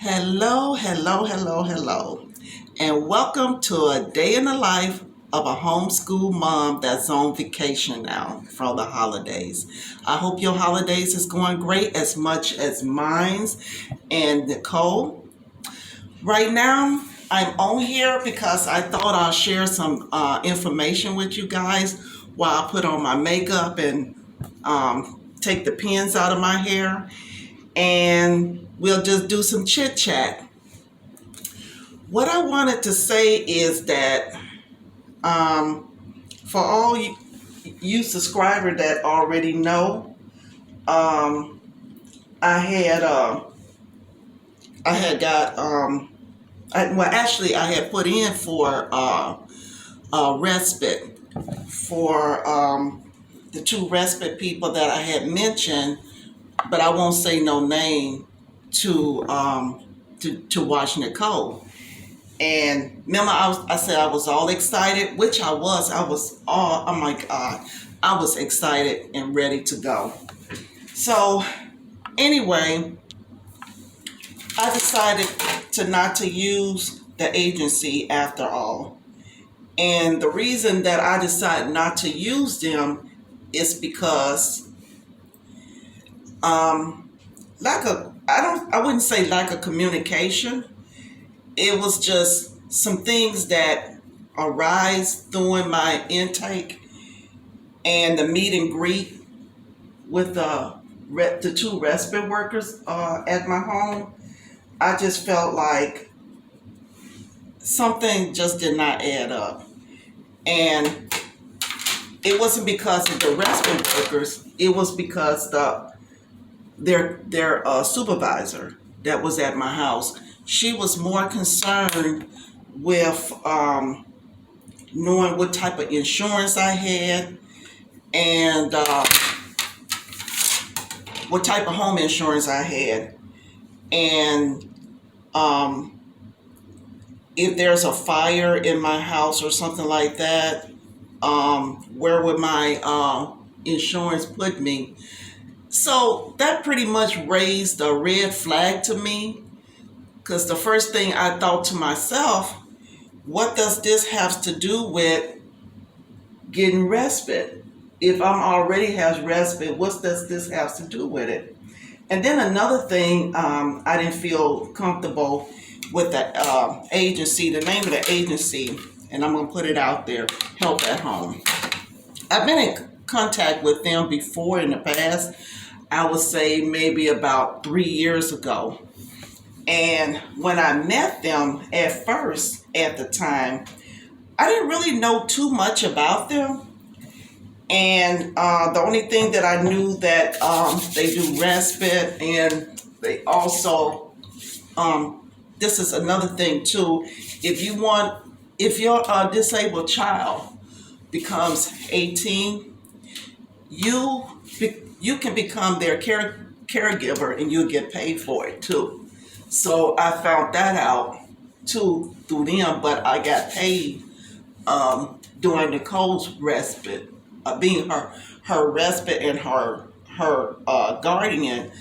Hello, hello, hello, hello, and welcome to a day in the life of a homeschool mom that's on vacation now for the holidays. I hope your holidays is going great as much as mine's. And Nicole, right now I'm on here because I thought I'll share some information with you guys while I put on my makeup and take the pins out of my hair, and we'll just do some chit chat. What I wanted to say is that for all you subscriber that already know, I had I had got I had put in for respite for the two respite people that I had mentioned, but I won't say no name to watch Nicole. And remember, I said I was all excited, which I was. I was all, oh my God, I was excited and ready to go. So anyway, I decided to not to use the agency after all. And the reason that I decided not to use them is because I wouldn't say lack of communication. It was just some things that arise during my intake and the meet and greet with the two respite workers at my home. I just felt like something just did not add up. And it wasn't because of the respite workers, it was because their supervisor that was at my house, she was more concerned with knowing what type of insurance I had and what type of home insurance I had, and if there's a fire in my house or something like that, where would my insurance put me? So that pretty much raised a red flag to me, because the first thing I thought to myself, what does this have to do with getting respite? If I'm already has respite, what does this have to do with it? And then another thing, I didn't feel comfortable with the agency, the name of the agency, and I'm going to put it out there, Help at Home. I've been in contact with them before in the past. I would say maybe about 3 years ago. And when I met them at first, at the time, I didn't really know too much about them. And the only thing that I knew that they do respite, and they also, this is another thing too, if your disabled child becomes 18, you can become their caregiver and you'll get paid for it too. So I found that out too through them, but I got paid during Nicole's respite, being her respite and her guardian.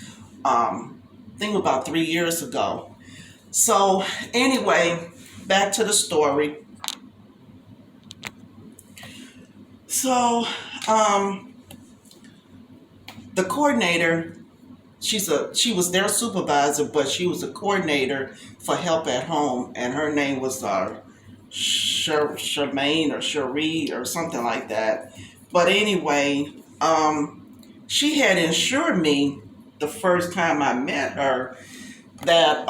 Think about 3 years ago. So anyway, back to the story. So the coordinator, she was their supervisor, but she was a coordinator for Help at Home, and her name was Charmaine or Cherie or something like that. But anyway, she had assured me the first time I met her that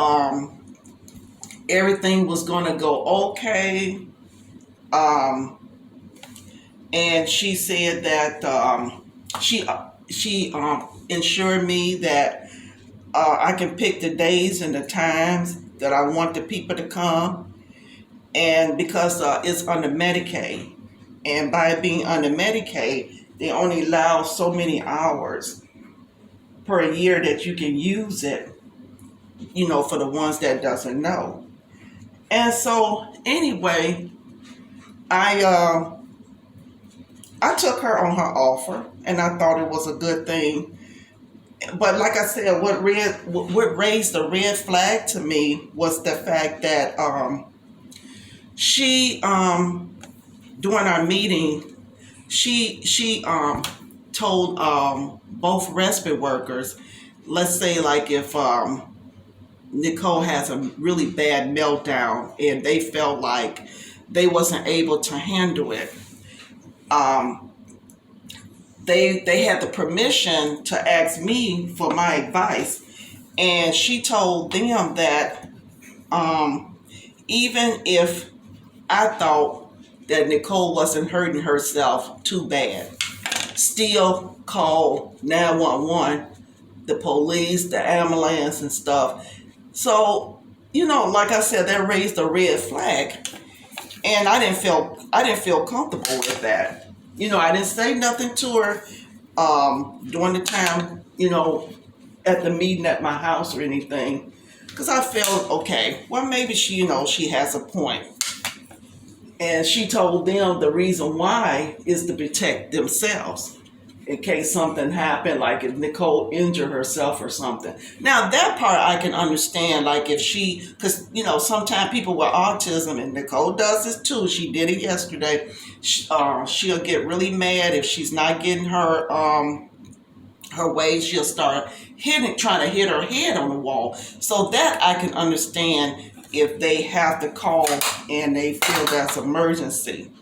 everything was going to go okay. And she said that she ensured me that I can pick the days and the times that I want the people to come. And because it's under Medicaid, and by it being under Medicaid, they only allow so many hours per year that you can use it, for the ones that doesn't know. And so anyway, I took her on her offer, and I thought it was a good thing. But like I said, what raised the red flag to me was the fact that she during our meeting she told both respite workers, let's say like if Nicole has a really bad meltdown and they felt like they wasn't able to handle it, um, they had the permission to ask me for my advice, and she told them that um, even if I thought that Nicole wasn't hurting herself too bad, still call 911, the police, the ambulance, and stuff. So, like I said, that raised a red flag, and I didn't feel comfortable with that. I didn't say nothing to her during the time, at the meeting at my house or anything, because I felt okay. Well, maybe she has a point. And she told them the reason why is to protect themselves in case something happened, like if Nicole injured herself or something. Now, that part I can understand, like if because, sometimes people with autism, and Nicole does this too, she did it yesterday, she'll get really mad if she's not getting her way. She'll start trying to hit her head on the wall. So that I can understand if they have to call and they feel that's emergency.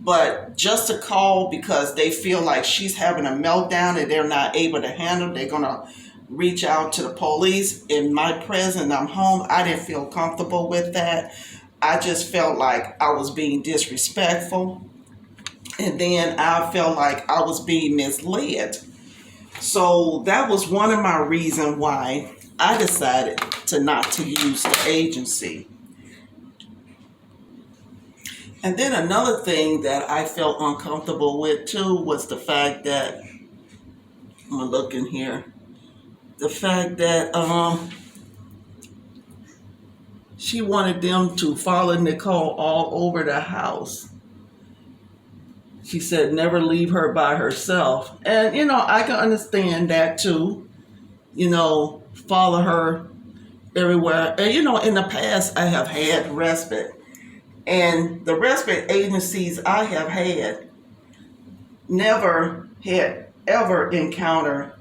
But just to call because they feel like she's having a meltdown and they're not able to handle, they're going to reach out to the police. In my presence, I'm home. I didn't feel comfortable with that. I just felt like I was being disrespectful. And then I felt like I was being misled. So that was one of my reasons why I decided not to use the agency. And then another thing that I felt uncomfortable with too was the fact that, I'm gonna look in here, the fact that she wanted them to follow Nicole all over the house. She said never leave her by herself. And, I can understand that too. Follow her everywhere. And, in the past, I have had respite. And the respite agencies I have had never had ever encountered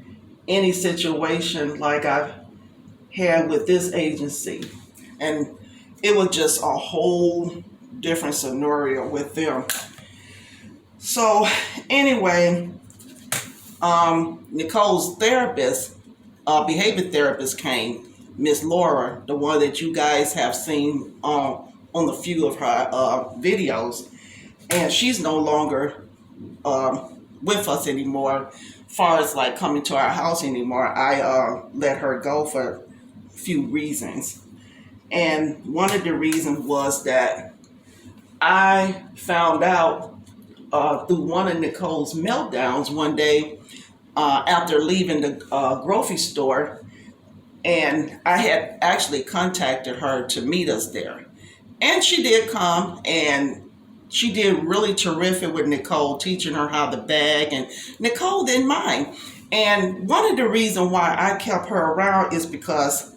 any situation like I've had with this agency. And it was just a whole different scenario with them. So anyway, Nicole's therapist, behavior therapist came, Miss Laura, the one that you guys have seen on a few of her videos, and she's no longer with us anymore. As far as like coming to our house anymore, I let her go for a few reasons, and one of the reasons was that I found out through one of Nicole's meltdowns one day after leaving the grocery store, and I had actually contacted her to meet us there. And she did come, and she did really terrific with Nicole, teaching her how to bag, and Nicole didn't mind. And one of the reasons why I kept her around is because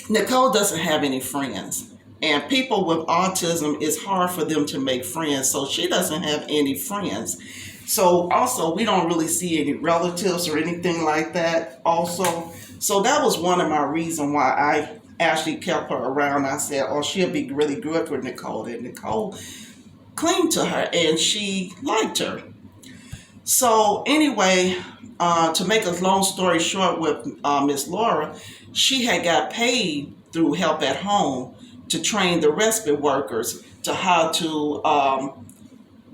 Nicole doesn't have any friends. And people with autism, it's hard for them to make friends. So she doesn't have any friends. So also, we don't really see any relatives or anything like that also. So that was one of my reasons why I actually kept her around. I said, oh, she'll be really good with Nicole. And Nicole clinged to her and she liked her. So anyway, to make a long story short with Miss Laura, she had got paid through Help at Home to train the respite workers to how to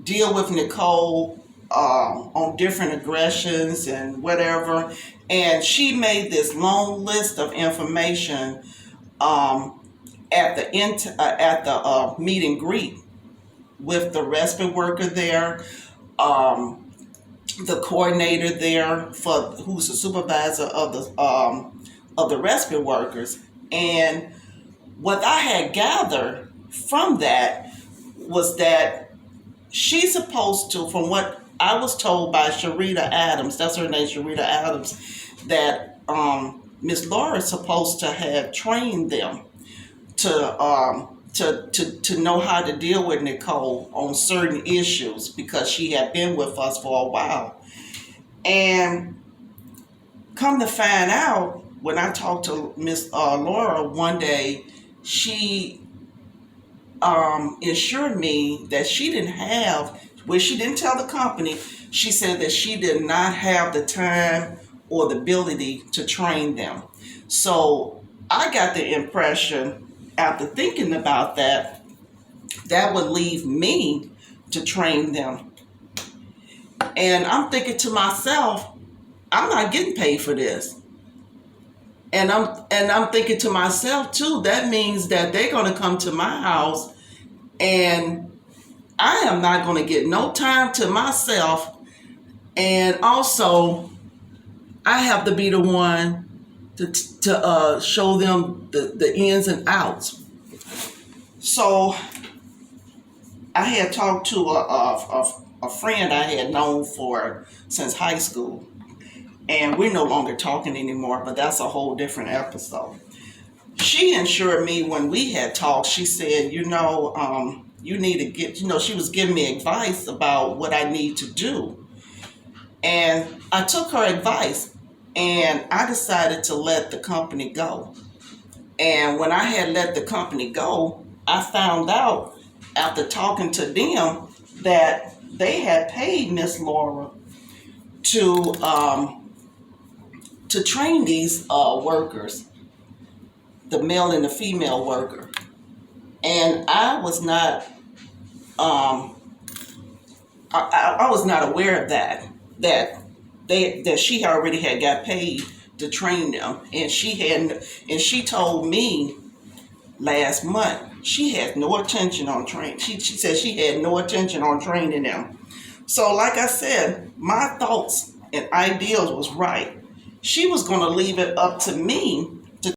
deal with Nicole on different aggressions and whatever. And she made this long list of information at the meet and greet with the respite worker there, the coordinator there who's the supervisor of the respite workers. And what I had gathered from that was that she's supposed to, from what I was told by Sharita Adams, that's her name, Sharita Adams, that Miss Laura is supposed to have trained them to know how to deal with Nicole on certain issues because she had been with us for a while. And come to find out, when I talked to Miss Laura one day, she assured me that she didn't have, well, she didn't tell the company, she said that she did not have the time or the ability to train them. So I got the impression, after thinking about that, that would leave me to train them. And I'm thinking to myself, I'm not getting paid for this. And I'm thinking to myself too, that means that they're gonna come to my house and I am not gonna get no time to myself. And also I have to be the one to show them the ins and outs. So I had talked to a friend I had known since high school, and we're no longer talking anymore, but that's a whole different episode. She assured me when we had talked, she said, you need to get, she was giving me advice about what I need to do. And I took her advice and I decided to let the company go. And when I had let the company go, I found out after talking to them that they had paid Miss Laura to train these workers, the male and the female worker. And I was not I was not aware of that she already had got paid to train them. And she told me last month she had no intention on training. She said she had no intention on training them. So like I said, my thoughts and ideals was right. She was going to leave it up to me